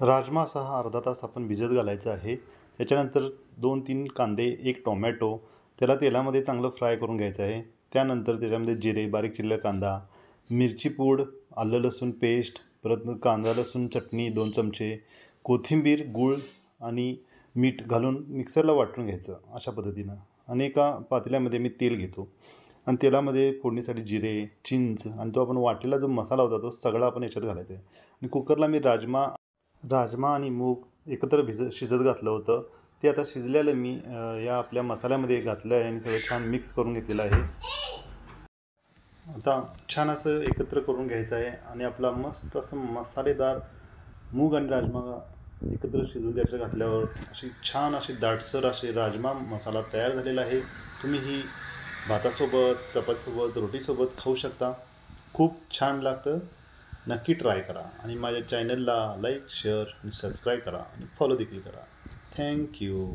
राजमा असा हा अर्धा तास आपण भिजत घालायचा आहे. त्याच्यानंतर 2-3 कांदे, 1 टोमॅटो त्याला तेलामध्ये चांगलं फ्राय करून घ्यायचं आहे. त्यानंतर त्याच्यामध्ये जिरे, बारीक चिरलेला कांदा, मिरची पूड, आलं लसूण पेस्ट, परत कांदा लसूण चटणी 2 चमचे, कोथिंबीर, गूळ आणि मीठ घालून मिक्सरला वाटून घ्यायचं अशा पद्धतीनं. आणि एका पातेल्यामध्ये मी तेल घेतो आणि तेलामध्ये फोडणीसाठी जिरे, चिंच आणि तो आपण वाटलेला जो मसाला होता तो सगळा आपण याच्यात घालायचा आहे. आणि कुकरला मी राजमा राजमा आणि मूग एकत्र शिजत घातलं होतं. ते आता शिजलेलं मी या आपल्या मसाल्यामध्ये घातलं आहे आणि सगळं छान मिक्स करून घेतलेलं आहे. आता छान असं एकत्र करून घ्यायचं आहे आणि आपला मस्त असं मसालेदार मूग आणि राजमा एकत्र शिजून द्यायचं घातल्यावर अशी छान अशी दाटसर अशी राजमा मसाला तयार झालेला आहे. तुम्ही ही भातासोबत, चपातीसोबत, रोटीसोबत खाऊ शकता. खूप छान लागतं. नक्की ट्राय करा आणि माझ्या चॅनलला लाईक, शेअर आणि सबस्क्राईब करा आणि फॉलो देखील करा. थँक्यू.